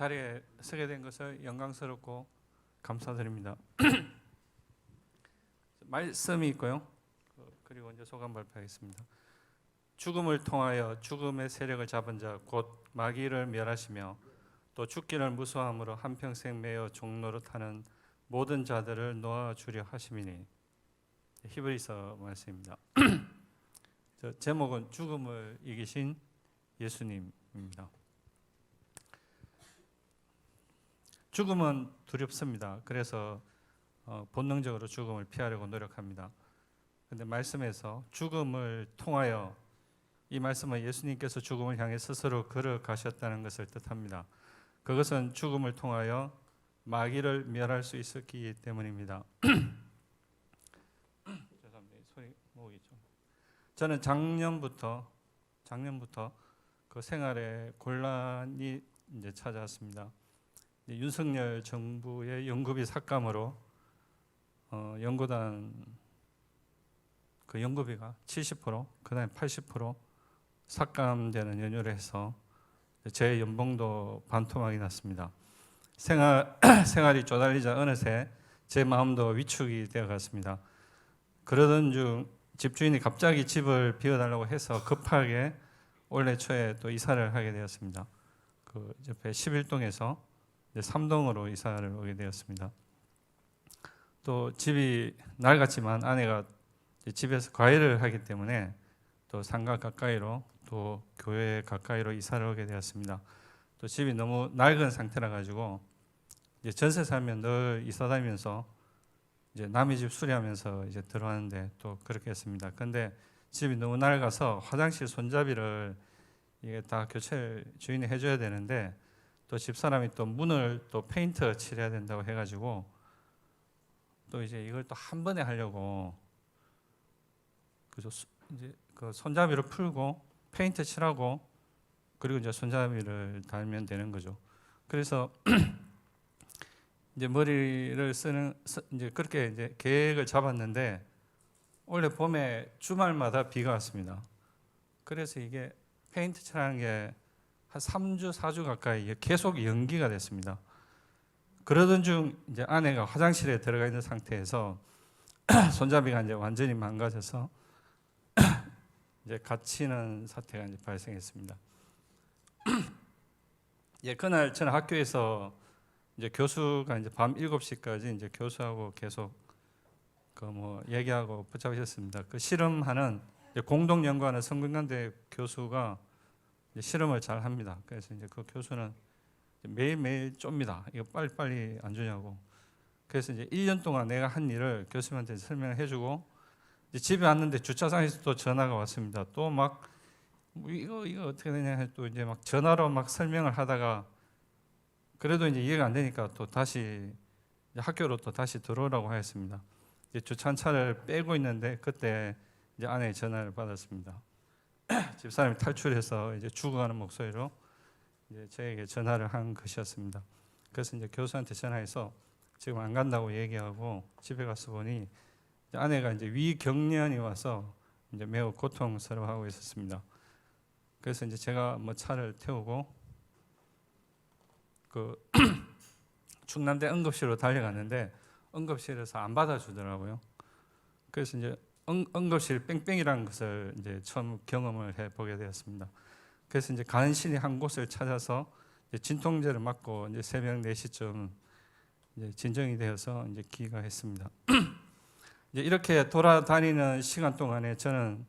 자리에 서게 된 것을 영광스럽고 감사드립니다. 말씀이 있고요. 그리고 이제 소감 발표하겠습니다. 죽음을 통하여 죽음의 세력을 잡은 자 곧 마귀를 멸하시며 또 죽기를 무서워함으로 한평생 매어 종노릇하는 모든 자들을 놓아주려 하심이니. 히브리서 말씀입니다. 제목은 죽음을 이기신 예수님입니다. 죽음은 두렵습니다. 그래서 본능적으로 죽음을 피하려고 노력합니다. 그런데 말씀에서 죽음을 통하여, 이 말씀은 예수님께서 죽음을 향해 스스로 걸어가셨다는 것을 뜻합니다. 그것은 죽음을 통하여 마귀를 멸할 수 있었기 때문입니다. 죄송합니다. 소리 모으기 좀. 저는 작년부터 그 생활에 곤란이 이제 찾아왔습니다. 윤석열 정부의 연구비 삭감으로 연구단 그 연구비가 70%, 그다음에 80% 삭감되는 연유를 해서 제 연봉도 반토막이 났습니다. 생활이 쪼달리자 어느새 제 마음도 위축이 되어 갔습니다. 그러던 중 집주인이 갑자기 집을 비워달라고 해서 급하게 올해 초에 또 이사를 하게 되었습니다. 그 옆에 11동에서 3동으로 이사를 오게 되었습니다. 또 집이 낡았지만 아내가 집에서 과외를 하기 때문에 또 상가 가까이로 또 교회 가까이로 이사를 오게 되었습니다. 또 집이 너무 낡은 상태라 가지고 이제 전세 살면 늘 이사 다니면서 이제 남의 집 수리하면서 이제 들어왔는데 또 그렇게 했습니다. 그런데 집이 너무 낡아서 화장실 손잡이를 이게 다 교체를 주인이 해줘야 되는데 또 집사람이 또 문을 또 페인트 칠해야 된다고 해가지고 또 이제 이걸 또 한 번에 하려고 그래서 이제 그 손잡이를 풀고 페인트 칠하고 그리고 이제 손잡이를 달면 되는 거죠. 그래서 이제 머리를 쓰는 이제 그렇게 이제 계획을 잡았는데 원래 봄에 주말마다 비가 왔습니다. 그래서 이게 페인트 칠하는 게 한 3주, 4주 가까이 계속 연기가 됐습니다. 그러던 중 이제 아내가 화장실에 들어가 있는 상태에서 손잡이가 이제 완전히 망가져서 이제 갇히는 사태가 이제 발생했습니다. 예, 그날 저는 학교에서 이제 교수가 이제 밤 7시까지 이제 교수하고 계속 그 뭐 얘기하고 붙잡으셨습니다. 그 실험하는 공동 연구하는 성균관대 교수가 실험을 잘 합니다. 그래서 이제 그 교수는 매일매일 쫍니다. 이거 빨리빨리 안 주냐고. 그래서 이제 1년 동안 내가 한 일을 교수님한테 설명을 해주고 이제 집에 왔는데 주차장에서 또 전화가 왔습니다. 또 막 이거 어떻게 되냐 또 이제 막 전화로 막 설명을 하다가 그래도 이제 이해가 안 되니까 또 다시 학교로 또 다시 들어오라고 하였습니다. 이제 주차한 차를 빼고 있는데 그때 이제 아내의 전화를 받았습니다. 집사람이 탈출해서 이제 죽어가는 목소리로 이제 저에게 전화를 한 것이었습니다. 그래서 이제 교수한테 전화해서 지금 안 간다고 얘기하고 집에 가서 보니 이제 아내가 이제 위경련이 와서 이제 매우 고통스러워하고 있었습니다. 그래서 이제 제가 뭐 차를 태우고 그 충남대 응급실로 달려갔는데 응급실에서 안 받아주더라고요. 그래서 이제 응급실 뺑뺑이라는 것을 이제 처음 경험을 해보게 되었습니다. 그래서 이제 간신히 한 곳을 찾아서 이제 진통제를 맞고 이제 새벽 4시쯤 이제 진정이 되어서 이제 귀가했습니다. 이제 이렇게 돌아다니는 시간 동안에 저는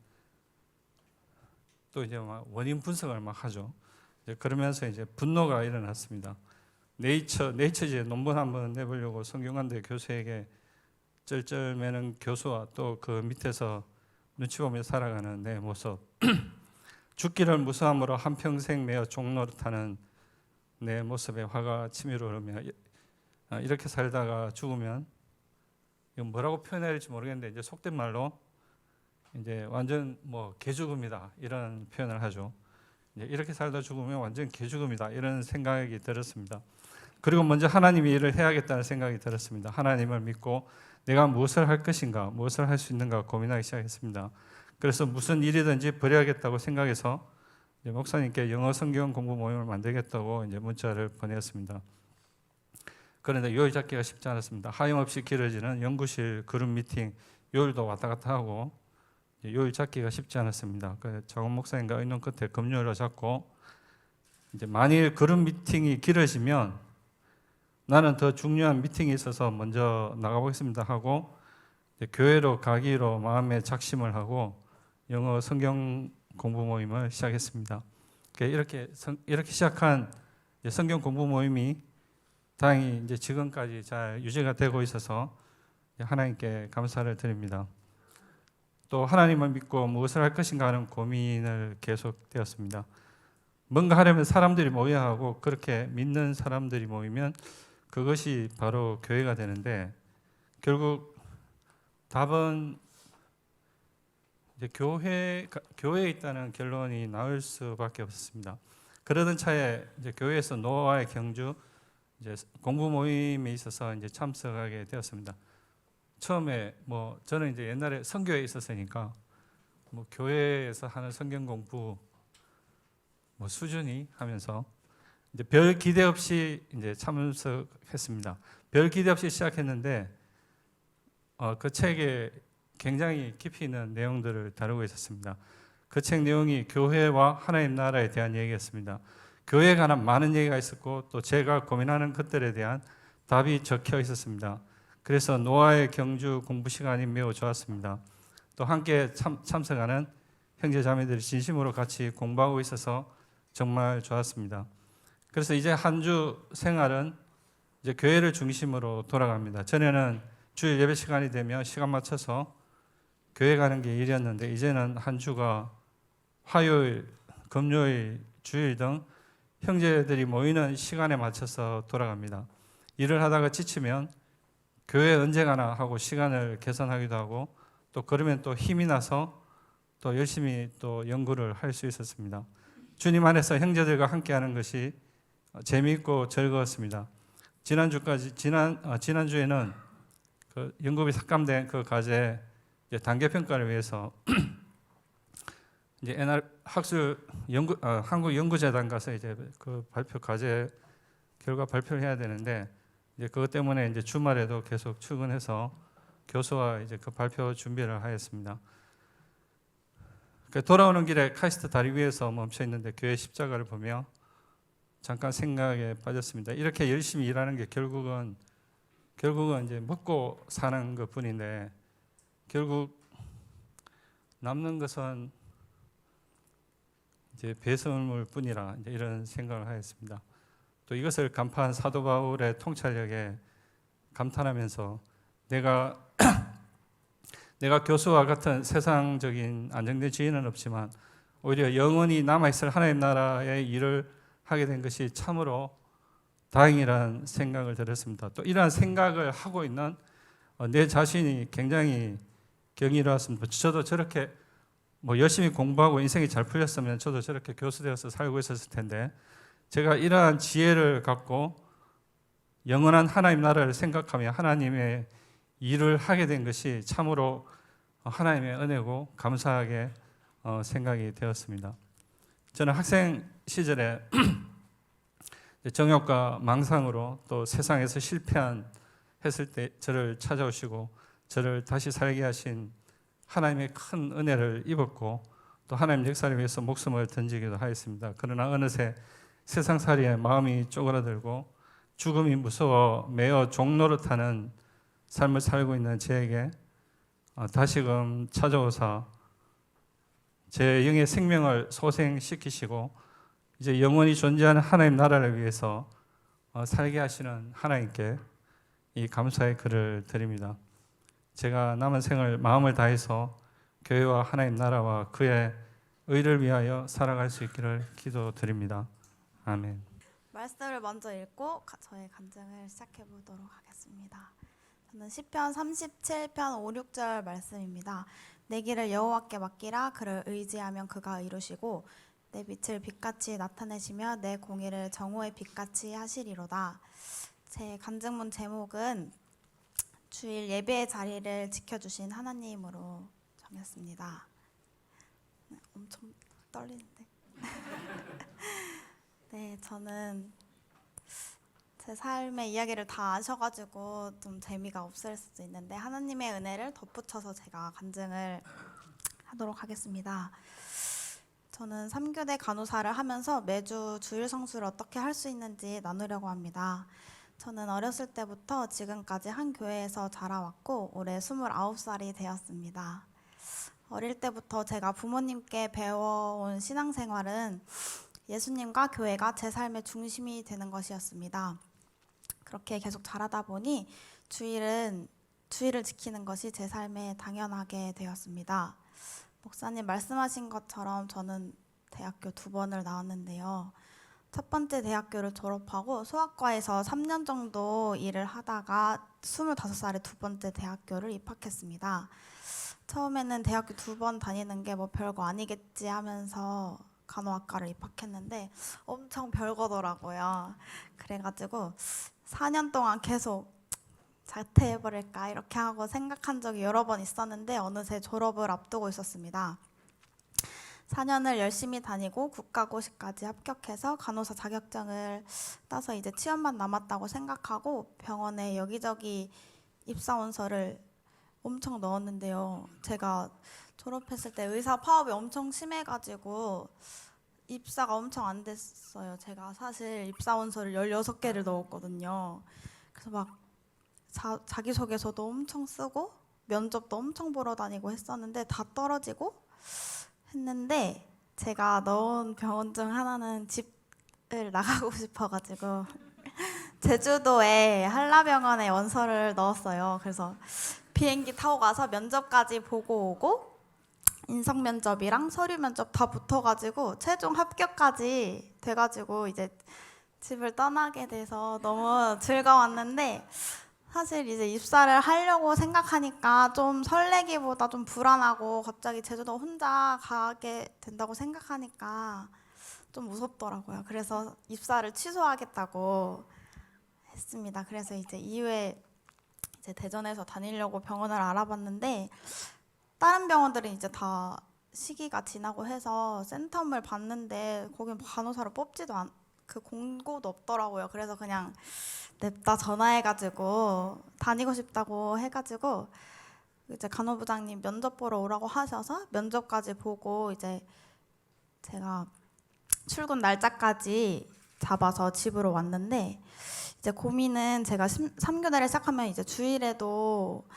또 이제 막 원인 분석을 막 하죠. 이제 그러면서 이제 분노가 일어났습니다. 네이처지에 논문 한번 내보려고 성균관대 교수에게 쩔쩔매는 교수와 또 그 밑에서 눈치 보며 살아가는 내 모습, 죽기를 무서함으로 한평생 매어 종노릇하는 내 모습에 화가 치밀어 오르며 이렇게 살다가 죽으면 이거 뭐라고 표현해야 될지 모르겠는데 이제 속된 말로 이제 완전 뭐 개죽음이다 이런 표현을 하죠. 이제 이렇게 살다 죽으면 완전 개죽음이다 이런 생각이 들었습니다. 그리고 먼저 하나님이 일을 해야겠다는 생각이 들었습니다. 하나님을 믿고 내가 무엇을 할 것인가, 무엇을 할 수 있는가 고민하기 시작했습니다. 그래서 무슨 일이든지 버려야겠다고 생각해서 이제 목사님께 영어 성경 공부 모임을 만들겠다고 이제 문자를 보냈습니다. 그런데 요일 잡기가 쉽지 않았습니다. 하염없이 길어지는 연구실 그룹 미팅, 요일도 왔다 갔다 하고 요일 잡기가 쉽지 않았습니다. 그 장원 목사님과 의논 끝에 금요일로 잡고, 이제 만일 그룹 미팅이 길어지면 나는 더 중요한 미팅이 있어서 먼저 나가보겠습니다 하고 교회로 가기로 마음에 작심을 하고 영어 성경 공부 모임을 시작했습니다. 이렇게 시작한 성경 공부 모임이 다행히 이제 지금까지 잘 유지가 되고 있어서 하나님께 감사를 드립니다. 또 하나님을 믿고 무엇을 할 것인가 하는 고민을 계속되었습니다. 뭔가 하려면 사람들이 모여야 하고, 그렇게 믿는 사람들이 모이면 그것이 바로 교회가 되는데, 결국 답은 이제 교회에 있다는 결론이 나올 수밖에 없었습니다. 그러던 차에 이제 교회에서 노아의 경주 이제 공부 모임에 있어서 이제 참석하게 되었습니다. 처음에 저는 이제 옛날에 선교에 있었으니까 교회에서 하는 성경 공부 수준이 하면서 이제 별 기대 없이 이제 참석했습니다. 별 기대 없이 시작했는데 그 책에 굉장히 깊이 있는 내용들을 다루고 있었습니다. 그 책 내용이 교회와 하나님 나라에 대한 얘기였습니다. 교회에 관한 많은 얘기가 있었고, 또 제가 고민하는 것들에 대한 답이 적혀 있었습니다. 그래서 노아의 경주 공부 시간이 매우 좋았습니다. 또 함께 참석하는 형제 자매들이 진심으로 같이 공부하고 있어서 정말 좋았습니다. 그래서 이제 한 주 생활은 이제 교회를 중심으로 돌아갑니다. 전에는 주일 예배 시간이 되면 시간 맞춰서 교회 가는 게 일이었는데, 이제는 한 주가 화요일, 금요일, 주일 등 형제들이 모이는 시간에 맞춰서 돌아갑니다. 일을 하다가 지치면 교회 언제 가나 하고 시간을 계산하기도 하고, 또 그러면 또 힘이 나서 또 열심히 또 연구를 할 수 있었습니다. 주님 안에서 형제들과 함께하는 것이 재미있고 즐거웠습니다. 지난주에는 그 연구비 삭감된 그 과제 단계 평가를 위해서 이제 한국 연구재단 가서 이제 그 발표 과제 결과 발표를 해야 되는데, 이제 그것 때문에 이제 주말에도 계속 출근해서 교수와 이제 그 발표 준비를 하였습니다. 돌아오는 길에 카이스트 다리 위에서 멈춰 있는데 교회 십자가를 보며 잠깐 생각에 빠졌습니다. 이렇게 열심히 일하는 게 결국은 이제 먹고 사는 것뿐인데, 결국 남는 것은 이제 배설물 뿐이라, 이제 이런 생각을 하였습니다. 또 이것을 간파한 사도 바울의 통찰력에 감탄하면서 내가 교수와 같은 세상적인 안정된 지위는 없지만 오히려 영원히 남아있을 하나님 나라의 일을 하게 된 것이 참으로 다행이라는 생각을 들었습니다. 또 이러한 생각을 하고 있는 내 자신이 굉장히 경이로웠습니다. 저도 저렇게 열심히 공부하고 인생이 잘 풀렸으면 저도 저렇게 교수 되어서 살고 있었을 텐데, 제가 이러한 지혜를 갖고 영원한 하나님 나라를 생각하며 하나님의 일을 하게 된 것이 참으로 하나님의 은혜고 감사하게 생각이 되었습니다. 저는 학생 시절에 정욕과 망상으로 또 세상에서 실패했을 때 저를 찾아오시고 저를 다시 살게 하신 하나님의 큰 은혜를 입었고, 또 하나님 역사를 위해서 목숨을 던지기도 하였습니다. 그러나 어느새 세상살이에 마음이 쪼그라들고 죽음이 무서워 매어 종노릇하는 삶을 살고 있는 저에게 다시금 찾아오사 제 영의 생명을 소생시키시고 이제 영원히 존재하는 하나님 나라를 위해서 살게 하시는 하나님께 이 감사의 글을 드립니다. 제가 남은 생을 마음을 다해서 교회와 하나님 나라와 그의 의를 위하여 살아갈 수 있기를 기도드립니다. 아멘. 말씀을 먼저 읽고 저의 간증을 시작해 보도록 하겠습니다. 저는 시편 37편 5, 6절 말씀입니다. 내 길을 여호와께 맡기라. 그를 의지하면 그가 이루시고 내 빛을 빛같이 나타내시며 내 공의를 정오의 빛같이 하시리로다. 제 간증문 제목은 주일 예배의 자리를 지켜주신 하나님으로 정했습니다. 엄청 떨리는데. 네, 저는 제 삶의 이야기를 다 아셔가지고 좀 재미가 없을 수도 있는데 하나님의 은혜를 덧붙여서 제가 간증을 하도록 하겠습니다. 저는 3교대 간호사를 하면서 매주 주일 성수를 어떻게 할 수 있는지 나누려고 합니다. 저는 어렸을 때부터 지금까지 한 교회에서 자라왔고 올해 29살이 되었습니다. 어릴 때부터 제가 부모님께 배워온 신앙생활은 예수님과 교회가 제 삶의 중심이 되는 것이었습니다. 그렇게 계속 자라다 보니 주일을 지키는 것이 제 삶에 당연하게 되었습니다. 목사님 말씀하신 것처럼 저는 대학교 2번을 나왔는데요. 첫 번째 대학교를 졸업하고 소아과에서 3년 정도 일을 하다가 25살에 두 번째 대학교를 입학했습니다. 처음에는 대학교 2번 다니는 게 뭐 별거 아니겠지 하면서 간호학과를 입학했는데 엄청 별거더라고요. 그래가지고 4년 동안 계속 자퇴해버릴까 이렇게 하고 생각한 적이 여러 번 있었는데 어느새 졸업을 앞두고 있었습니다. 4년을 열심히 다니고 국가고시까지 합격해서 간호사 자격증을 따서 이제 취업만 남았다고 생각하고 병원에 여기저기 입사원서를 엄청 넣었는데요. 제가 졸업했을 때 의사 파업이 엄청 심해가지고 입사가 엄청 안 됐어요. 제가 사실 입사원서를 16개를 넣었거든요. 그래서 막 자기소개서도 엄청 쓰고 면접도 엄청 보러 다니고 했었는데 다 떨어지고 했는데 제가 넣은 병원 중 하나는 집을 나가고 싶어가지고 제주도에 한라병원에 원서를 넣었어요. 그래서 비행기 타고 가서 면접까지 보고 오고 인성 면접이랑 서류 면접 다 붙어가지고 최종 합격까지 돼가지고 이제 집을 떠나게 돼서 너무 즐거웠는데 사실 이제 입사를 하려고 생각하니까 좀 설레기보다 좀 불안하고 갑자기 제주도 혼자 가게 된다고 생각하니까 좀 무섭더라고요. 그래서 입사를 취소하겠다고 했습니다. 그래서 이제 이후에 이제 대전에서 다니려고 병원을 알아봤는데 다른 병원들은 이제 다 시기가 지나고 해서 센텀을 봤는데 거긴 간호사로 뽑지도 그 공고도 없더라고요. 그래서 그냥 냅다 전화해가지고 다니고 싶다고 해가지고 이제 간호부장님 면접 보러 오라고 하셔서 면접까지 보고 이제 제가 출근 날짜까지 잡아서 집으로 왔는데 이제 고민은 제가 3교대를 시작하면 이제 주일에도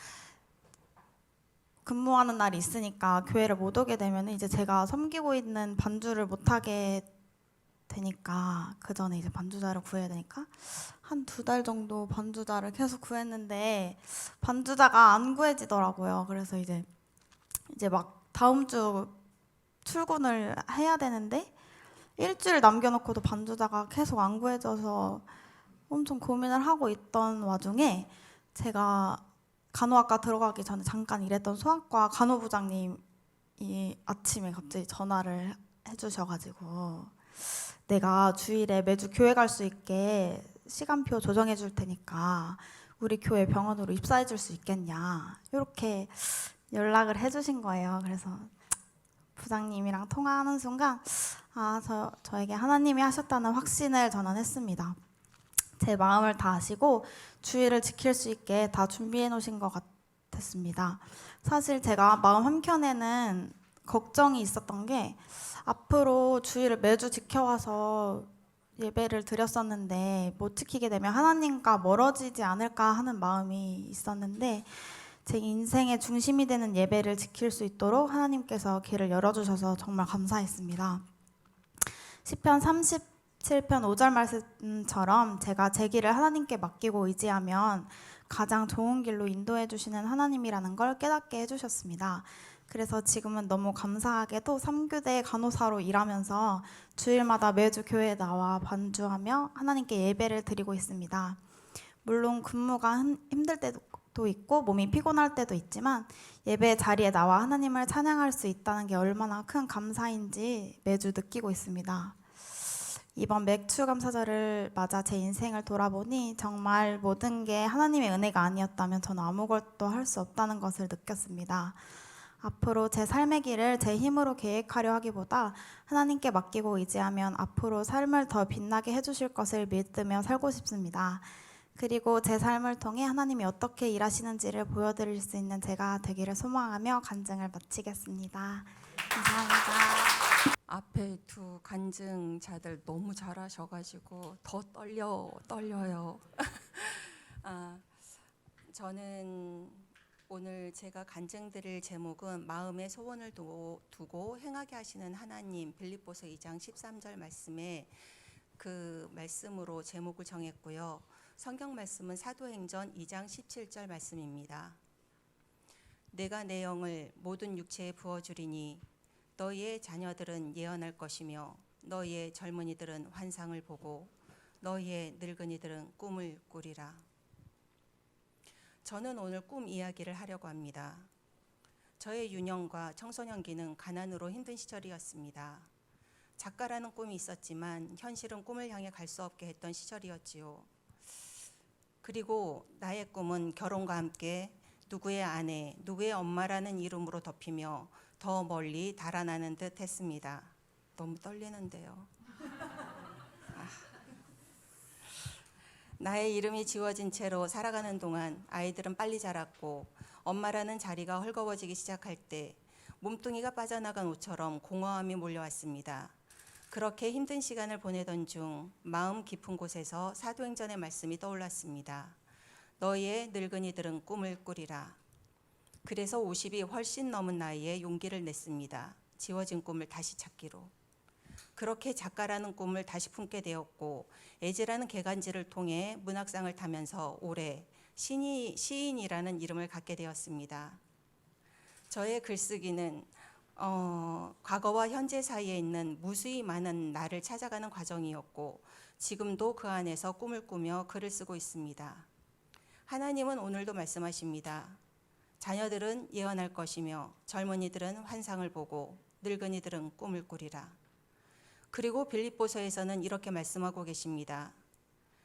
근무하는 날이 있으니까 교회를 못 오게 되면 이제 제가 섬기고 있는 반주를 못 하게 되니까 그 전에 이제 반주자를 구해야 되니까 한 2달 정도 반주자를 계속 구했는데 반주자가 안 구해지더라고요. 그래서 이제 막 다음 주 출근을 해야 되는데 일주일 남겨놓고도 반주자가 계속 안 구해져서 엄청 고민을 하고 있던 와중에 제가 간호학과 들어가기 전에 잠깐 일했던 소아과 간호부장님이 아침에 갑자기 전화를 해주셔가지고 내가 주일에 매주 교회 갈 수 있게 시간표 조정해 줄 테니까 우리 교회 병원으로 입사해 줄 수 있겠냐 이렇게 연락을 해주신 거예요. 그래서 부장님이랑 통화하는 순간 저에게 하나님이 하셨다는 확신을 전환했습니다. 제 마음을 다 아시고 주일을 지킬 수 있게 다 준비해 놓으신 것 같았습니다. 사실 제가 마음 한켠에는 걱정이 있었던 게 앞으로 주일을 매주 지켜와서 예배를 드렸었는데 못 지키게 되면 하나님과 멀어지지 않을까 하는 마음이 있었는데 제 인생의 중심이 되는 예배를 지킬 수 있도록 하나님께서 길을 열어주셔서 정말 감사했습니다. 시편 37편 5절 말씀처럼 제가 제 길을 하나님께 맡기고 의지하면 가장 좋은 길로 인도해 주시는 하나님이라는 걸 깨닫게 해주셨습니다. 그래서 지금은 너무 감사하게도 3교대 간호사로 일하면서 주일마다 매주 교회에 나와 반주하며 하나님께 예배를 드리고 있습니다. 물론 근무가 힘들 때도 있고 몸이 피곤할 때도 있지만 예배 자리에 나와 하나님을 찬양할 수 있다는 게 얼마나 큰 감사인지 매주 느끼고 있습니다. 이번 맥추감사절을 맞아 제 인생을 돌아보니 정말 모든 게 하나님의 은혜가 아니었다면 저는 아무것도 할 수 없다는 것을 느꼈습니다. 앞으로 제 삶의 길을 제 힘으로 계획하려 하기보다 하나님께 맡기고 의지하면 앞으로 삶을 더 빛나게 해주실 것을 믿으며 살고 싶습니다. 그리고 제 삶을 통해 하나님이 어떻게 일하시는지를 보여드릴 수 있는 제가 되기를 소망하며 간증을 마치겠습니다. 감사합니다. 앞에 두 간증자들 너무 잘하셔가지고 더 떨려요. 저는 오늘 제가 간증드릴 제목은 마음의 소원을 두고 행하게 하시는 하나님, 빌립보서 2장 13절 말씀에 그 말씀으로 제목을 정했고요. 성경 말씀은 사도행전 2장 17절 말씀입니다. 내가 내 영을 모든 육체에 부어주리니 너희의 자녀들은 예언할 것이며 너희의 젊은이들은 환상을 보고 너희의 늙은이들은 꿈을 꾸리라. 저는 오늘 꿈 이야기를 하려고 합니다. 저의 유년과 청소년기는 가난으로 힘든 시절이었습니다. 작가라는 꿈이 있었지만 현실은 꿈을 향해 갈 수 없게 했던 시절이었지요. 그리고 나의 꿈은 결혼과 함께 누구의 아내, 누구의 엄마라는 이름으로 덮이며 더 멀리 달아나는 듯 했습니다. 너무 떨리는데요. 나의 이름이 지워진 채로 살아가는 동안 아이들은 빨리 자랐고 엄마라는 자리가 헐거워지기 시작할 때 몸뚱이가 빠져나간 옷처럼 공허함이 몰려왔습니다. 그렇게 힘든 시간을 보내던 중 마음 깊은 곳에서 사도행전의 말씀이 떠올랐습니다. 너희의 늙은이들은 꿈을 꾸리라. 그래서 50이 훨씬 넘은 나이에 용기를 냈습니다. 지워진 꿈을 다시 찾기로. 그렇게 작가라는 꿈을 다시 품게 되었고 애지라는 개간지를 통해 문학상을 타면서 올해 시인이라는 이름을 갖게 되었습니다. 저의 글쓰기는 과거와 현재 사이에 있는 무수히 많은 나를 찾아가는 과정이었고 지금도 그 안에서 꿈을 꾸며 글을 쓰고 있습니다. 하나님은 오늘도 말씀하십니다. 자녀들은 예언할 것이며 젊은이들은 환상을 보고 늙은이들은 꿈을 꾸리라. 그리고 빌립보서에서는 이렇게 말씀하고 계십니다.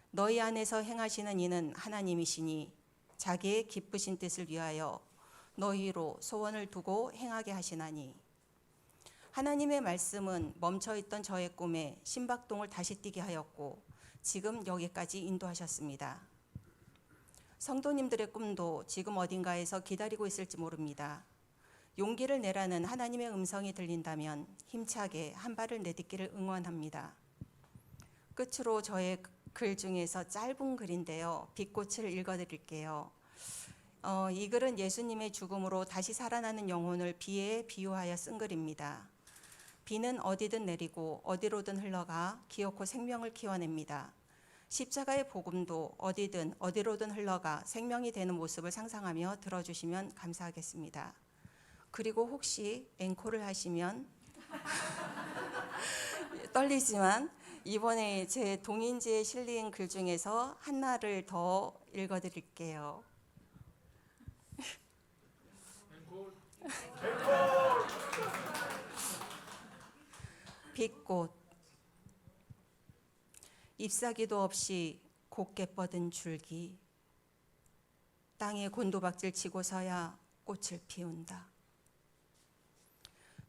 너희 안에서 행하시는 이는 하나님이시니 자기의 기쁘신 뜻을 위하여 너희로 소원을 두고 행하게 하시나니. 하나님의 말씀은 멈춰있던 저의 꿈에 심박동을 다시 뛰게 하였고 지금 여기까지 인도하셨습니다. 성도님들의 꿈도 지금 어딘가에서 기다리고 있을지 모릅니다. 용기를 내라는 하나님의 음성이 들린다면 힘차게 한 발을 내딛기를 응원합니다. 끝으로 저의 글 중에서 짧은 글인데요. 빛꽃을 읽어드릴게요. 이 글은 예수님의 죽음으로 다시 살아나는 영혼을 비에 비유하여 쓴 글입니다. 비는 어디든 내리고 어디로든 흘러가 기어코 생명을 키워냅니다. 십자가의 복음도 어디든 어디로든 흘러가 생명이 되는 모습을 상상하며 들어주시면 감사하겠습니다. 그리고 혹시 앵콜을 하시면 떨리지만 이번에 제 동인지에 실린 글 중에서 하나를 더 읽어드릴게요. 빛꽃 잎사귀도 없이 곱게 뻗은 줄기 땅에 곤두박질 치고서야 꽃을 피운다.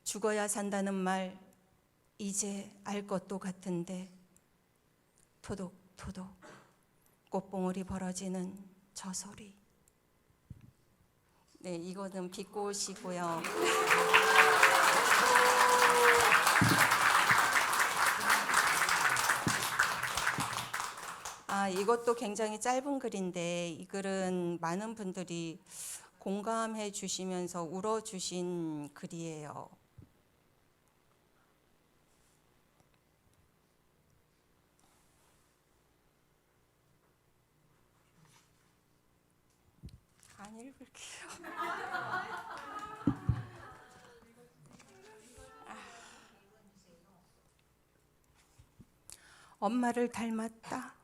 죽어야 산다는 말 이제 알 것도 같은데 토독토독 꽃봉오리 벌어지는 저 소리. 네, 이거는 빛꽃이고요. 이것도 굉장히 짧은 글인데 이 글은 많은 분들이 공감해 주시면서 울어 주신 글이에요. 안 읽을게요. 엄마를 닮았다.